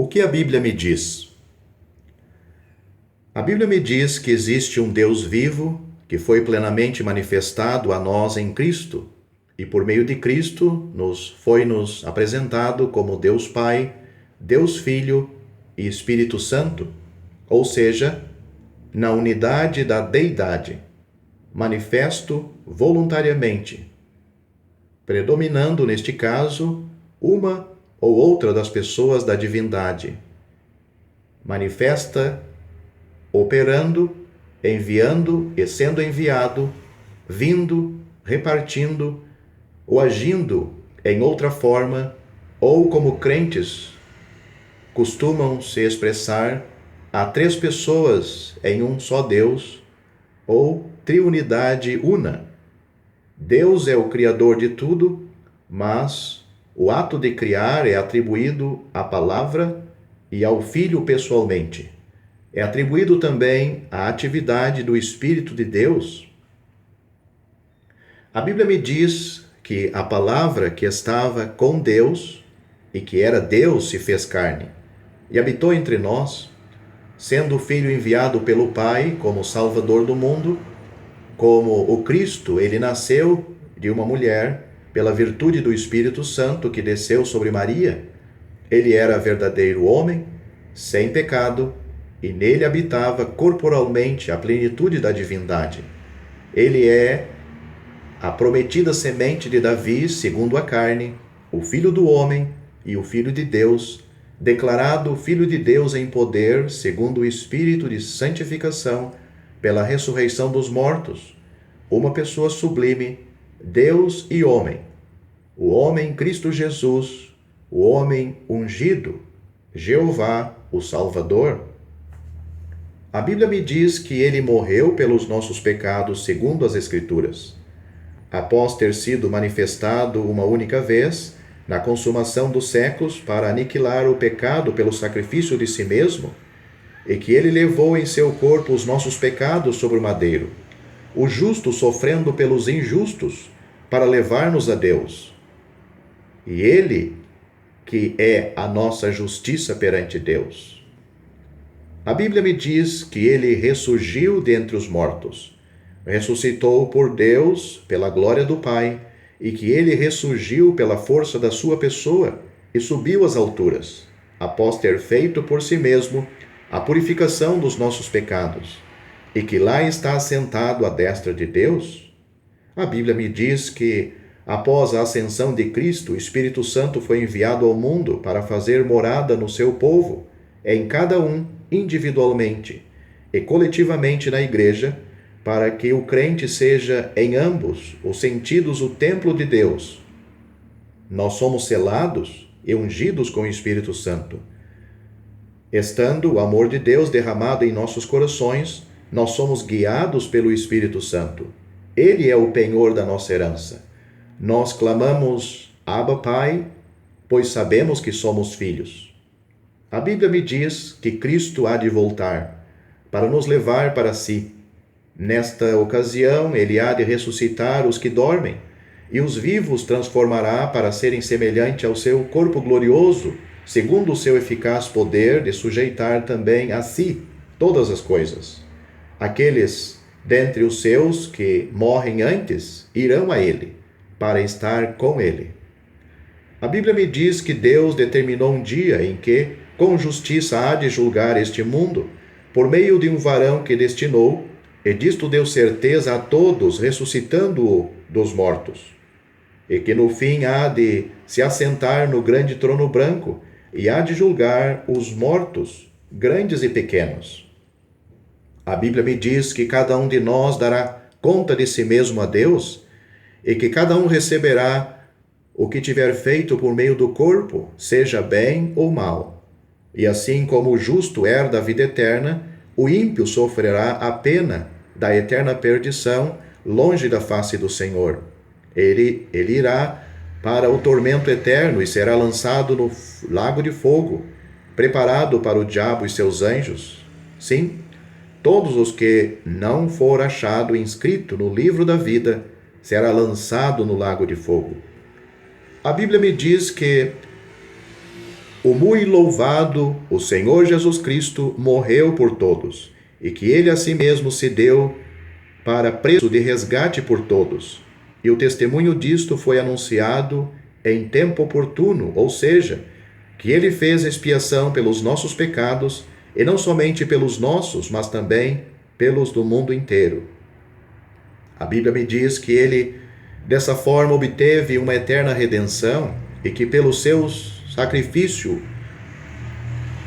O que a Bíblia me diz? A Bíblia me diz que existe um Deus vivo que foi plenamente manifestado a nós em Cristo e por meio de Cristo foi-nos apresentado como Deus Pai, Deus Filho e Espírito Santo, ou seja, na unidade da deidade, manifesto voluntariamente, predominando neste caso uma ou outra das pessoas da divindade, manifesta, operando, enviando e sendo enviado, vindo, repartindo ou agindo em outra forma, ou como crentes costumam se expressar, há três pessoas em um só Deus, ou triunidade una. Deus é o Criador de tudo, mas o ato de criar é atribuído à palavra e ao Filho pessoalmente. É atribuído também à atividade do Espírito de Deus. A Bíblia me diz que a palavra que estava com Deus e que era Deus se fez carne e habitou entre nós, sendo o Filho enviado pelo Pai como Salvador do mundo, como o Cristo, ele nasceu de uma mulher pela virtude do Espírito Santo que desceu sobre Maria. Ele era verdadeiro homem, sem pecado, e nele habitava corporalmente a plenitude da divindade. Ele é a prometida semente de Davi, segundo a carne, o Filho do homem e o Filho de Deus, declarado Filho de Deus em poder, segundo o Espírito de santificação, pela ressurreição dos mortos, uma pessoa sublime, Deus e homem, o homem Cristo Jesus, o homem ungido, Jeová, o Salvador. A Bíblia me diz que ele morreu pelos nossos pecados segundo as Escrituras. Após ter sido manifestado uma única vez, na consumação dos séculos, para aniquilar o pecado pelo sacrifício de si mesmo, e que ele levou em seu corpo os nossos pecados sobre o madeiro, o justo sofrendo pelos injustos, para levar-nos a Deus. E ele, que é a nossa justiça perante Deus. A Bíblia me diz que ele ressurgiu dentre os mortos, ressuscitou por Deus, pela glória do Pai, e que ele ressurgiu pela força da sua pessoa e subiu às alturas, após ter feito por si mesmo a purificação dos nossos pecados, e que lá está assentado à destra de Deus. A Bíblia me diz que, após a ascensão de Cristo, o Espírito Santo foi enviado ao mundo para fazer morada no seu povo, em cada um individualmente e coletivamente na igreja, para que o crente seja em ambos os sentidos o templo de Deus. Nós somos selados e ungidos com o Espírito Santo. Estando o amor de Deus derramado em nossos corações, nós somos guiados pelo Espírito Santo. Ele é o penhor da nossa herança. Nós clamamos, Abba, Pai, pois sabemos que somos filhos. A Bíblia me diz que Cristo há de voltar para nos levar para si. Nesta ocasião, ele há de ressuscitar os que dormem, e os vivos transformará para serem semelhante ao seu corpo glorioso, segundo o seu eficaz poder de sujeitar também a si todas as coisas. Aqueles dentre os seus que morrem antes irão a ele, para estar com ele. A Bíblia me diz que Deus determinou um dia em que, com justiça, há de julgar este mundo, por meio de um varão que destinou, e disto deu certeza a todos, ressuscitando-o dos mortos. E que no fim há de se assentar no grande trono branco, e há de julgar os mortos, grandes e pequenos. A Bíblia me diz que cada um de nós dará conta de si mesmo a Deus, e que cada um receberá o que tiver feito por meio do corpo, seja bem ou mal. E assim como o justo herda a vida eterna, o ímpio sofrerá a pena da eterna perdição, longe da face do Senhor. Ele irá para o tormento eterno e será lançado no lago de fogo, preparado para o diabo e seus anjos. Sim, todos os que não for achado inscrito no livro da vida será lançado no lago de fogo. A Bíblia me diz que o muito louvado, o Senhor Jesus Cristo, morreu por todos, e que ele a si mesmo se deu para preço de resgate por todos. E o testemunho disto foi anunciado em tempo oportuno, ou seja, que ele fez expiação pelos nossos pecados, e não somente pelos nossos, mas também pelos do mundo inteiro. A Bíblia me diz que ele, dessa forma, obteve uma eterna redenção e que pelo seu sacrifício,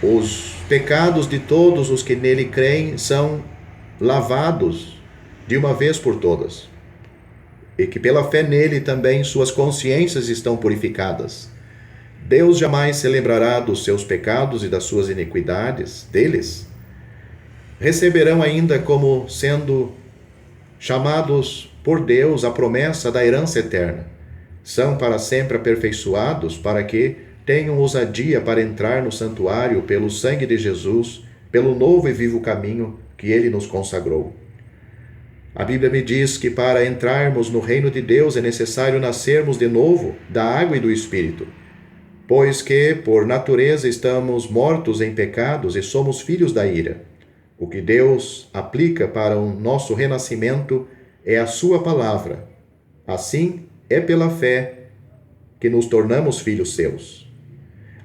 os pecados de todos os que nele creem são lavados de uma vez por todas. E que pela fé nele também suas consciências estão purificadas. Deus jamais se lembrará dos seus pecados e das suas iniquidades deles. Receberão ainda como sendo chamados por Deus a promessa da herança eterna. São para sempre aperfeiçoados para que tenham ousadia para entrar no santuário pelo sangue de Jesus, pelo novo e vivo caminho que ele nos consagrou. A Bíblia me diz que para entrarmos no reino de Deus é necessário nascermos de novo da água e do Espírito, pois que, por natureza, estamos mortos em pecados e somos filhos da ira. O que Deus aplica para o nosso renascimento é a sua palavra. Assim, é pela fé que nos tornamos filhos seus.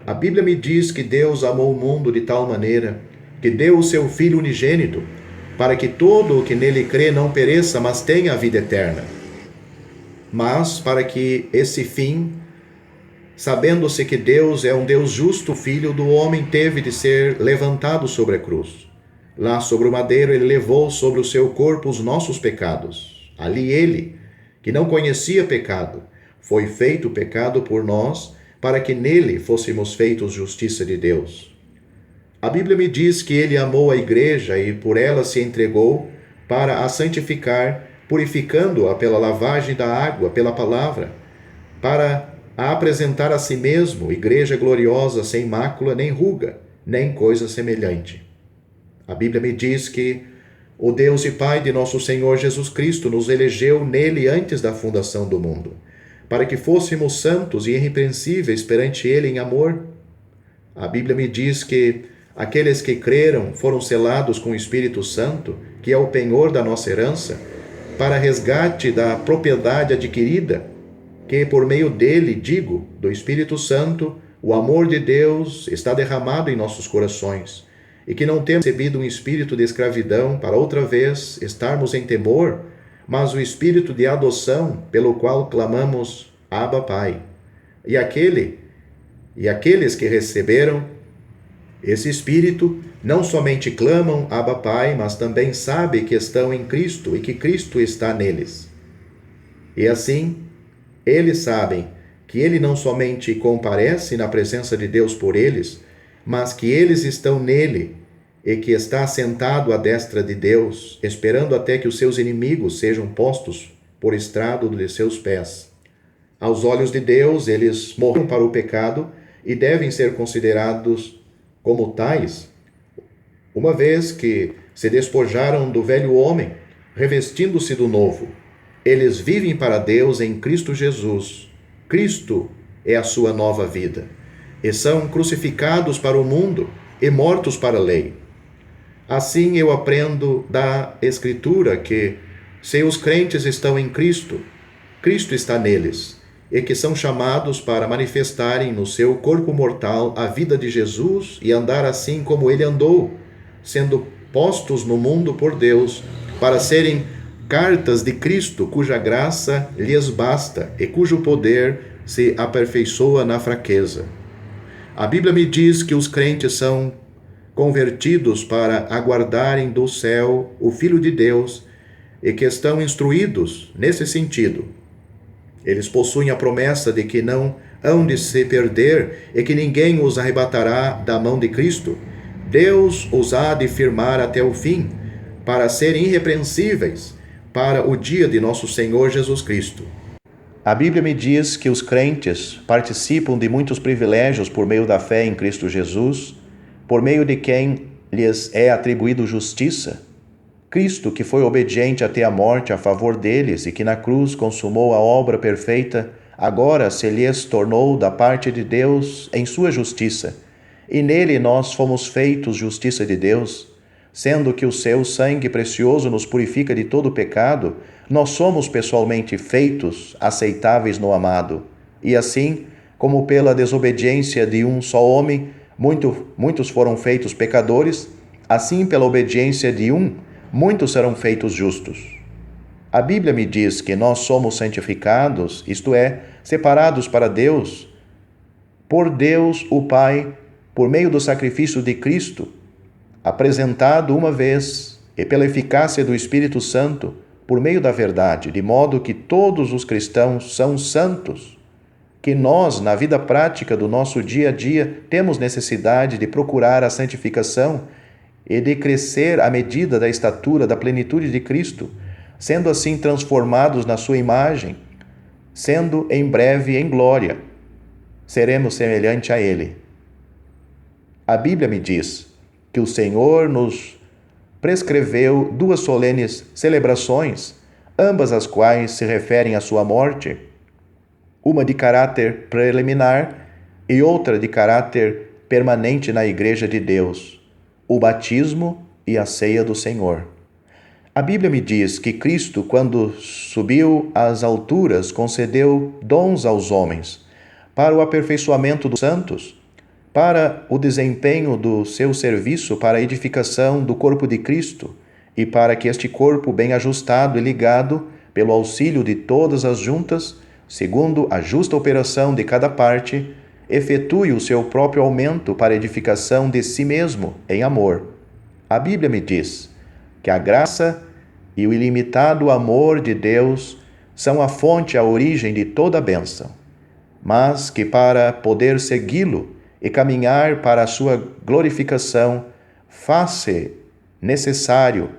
A Bíblia me diz que Deus amou o mundo de tal maneira que deu o seu Filho unigênito, para que todo o que nele crê não pereça, mas tenha a vida eterna. Mas, para que esse fim, sabendo-se que Deus é um Deus justo, o Filho do homem teve de ser levantado sobre a cruz. Lá sobre o madeiro ele levou sobre o seu corpo os nossos pecados. Ali ele, que não conhecia pecado, foi feito pecado por nós, para que nele fôssemos feitos justiça de Deus. A Bíblia me diz que ele amou a igreja e por ela se entregou para a santificar, purificando-a pela lavagem da água, pela palavra, para a apresentar a si mesmo, igreja gloriosa, sem mácula, nem ruga, nem coisa semelhante. A Bíblia me diz que o Deus e Pai de nosso Senhor Jesus Cristo nos elegeu nele antes da fundação do mundo, para que fôssemos santos e irrepreensíveis perante ele em amor. A Bíblia me diz que aqueles que creram foram selados com o Espírito Santo, que é o penhor da nossa herança, para resgate da propriedade adquirida, que por meio dele, do Espírito Santo, o amor de Deus está derramado em nossos corações, e que não temos recebido um espírito de escravidão para outra vez estarmos em temor, mas o espírito de adoção, pelo qual clamamos, Abba, Pai. E aqueles que receberam esse espírito não somente clamam, Abba, Pai, mas também sabem que estão em Cristo e que Cristo está neles. E assim, eles sabem que ele não somente comparece na presença de Deus por eles, mas que eles estão nele e que está sentado à destra de Deus, esperando até que os seus inimigos sejam postos por estrado de seus pés. Aos olhos de Deus, eles morreram para o pecado e devem ser considerados como tais, uma vez que se despojaram do velho homem, revestindo-se do novo. Eles vivem para Deus em Cristo Jesus. Cristo é a sua nova vida. E são crucificados para o mundo e mortos para a lei. Assim eu aprendo da Escritura que, se os crentes estão em Cristo, Cristo está neles, e que são chamados para manifestarem no seu corpo mortal a vida de Jesus e andar assim como ele andou, sendo postos no mundo por Deus, para serem cartas de Cristo, cuja graça lhes basta e cujo poder se aperfeiçoa na fraqueza. A Bíblia me diz que os crentes são convertidos para aguardarem do céu o Filho de Deus e que estão instruídos nesse sentido. Eles possuem a promessa de que não hão de se perder e que ninguém os arrebatará da mão de Cristo. Deus os há de firmar até o fim, para serem irrepreensíveis para o dia de nosso Senhor Jesus Cristo. A Bíblia me diz que os crentes participam de muitos privilégios por meio da fé em Cristo Jesus, por meio de quem lhes é atribuído justiça. Cristo, que foi obediente até a morte a favor deles e que na cruz consumou a obra perfeita, agora se lhes tornou da parte de Deus em sua justiça, e nele nós fomos feitos justiça de Deus, sendo que o seu sangue precioso nos purifica de todo pecado, nós somos pessoalmente feitos aceitáveis no amado. E assim, como pela desobediência de um só homem, muitos foram feitos pecadores, assim pela obediência de um, muitos serão feitos justos. A Bíblia me diz que nós somos santificados, isto é, separados para Deus, por Deus o Pai, por meio do sacrifício de Cristo, apresentado uma vez, e pela eficácia do Espírito Santo, por meio da verdade, de modo que todos os cristãos são santos, que nós, na vida prática do nosso dia a dia, temos necessidade de procurar a santificação e de crescer à medida da estatura da plenitude de Cristo, sendo assim transformados na sua imagem, sendo em breve em glória, seremos semelhante a Ele. A Bíblia me diz que o Senhor nos prescreveu 2 solenes celebrações, ambas as quais se referem à sua morte, uma de caráter preliminar e outra de caráter permanente na Igreja de Deus, o batismo e a ceia do Senhor. A Bíblia me diz que Cristo, quando subiu às alturas, concedeu dons aos homens para o aperfeiçoamento dos santos, para o desempenho do seu serviço para a edificação do corpo de Cristo e para que este corpo bem ajustado e ligado, pelo auxílio de todas as juntas, segundo a justa operação de cada parte, efetue o seu próprio aumento para a edificação de si mesmo em amor. A Bíblia me diz que a graça e o ilimitado amor de Deus são a fonte e a origem de toda a bênção, mas que para poder segui-lo e caminhar para a sua glorificação, faz-se necessário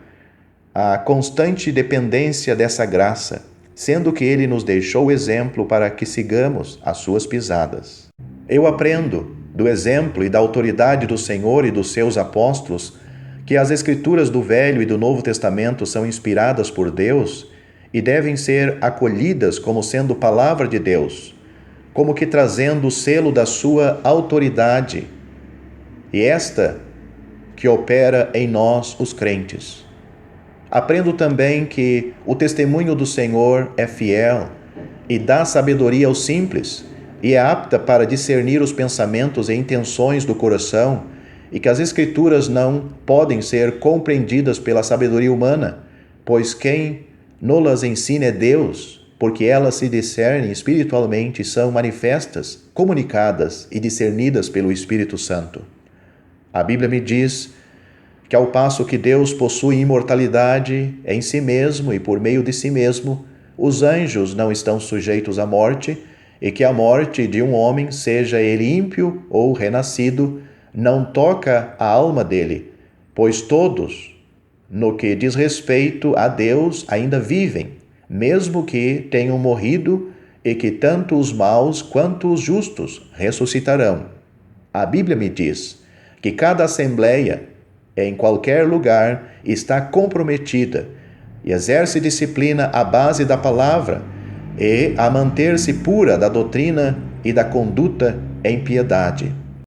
a constante dependência dessa graça, sendo que Ele nos deixou o exemplo para que sigamos as suas pisadas. Eu aprendo do exemplo e da autoridade do Senhor e dos seus apóstolos que as Escrituras do Velho e do Novo Testamento são inspiradas por Deus e devem ser acolhidas como sendo palavra de Deus, como que trazendo o selo da sua autoridade, e esta que opera em nós, os crentes. Aprendo também que o testemunho do Senhor é fiel e dá sabedoria aos simples, e é apta para discernir os pensamentos e intenções do coração, e que as Escrituras não podem ser compreendidas pela sabedoria humana, pois quem nos ensina é Deus, porque elas se discernem espiritualmente e são manifestas, comunicadas e discernidas pelo Espírito Santo. A Bíblia me diz que ao passo que Deus possui imortalidade em si mesmo e por meio de si mesmo, os anjos não estão sujeitos à morte, e que a morte de um homem, seja ele ímpio ou renascido, não toca a alma dele, pois todos, no que diz respeito a Deus, ainda vivem, mesmo que tenham morrido, e que tanto os maus quanto os justos ressuscitarão. A Bíblia me diz que cada assembleia, em qualquer lugar, está comprometida e exerce disciplina à base da palavra e a manter-se pura da doutrina e da conduta em piedade.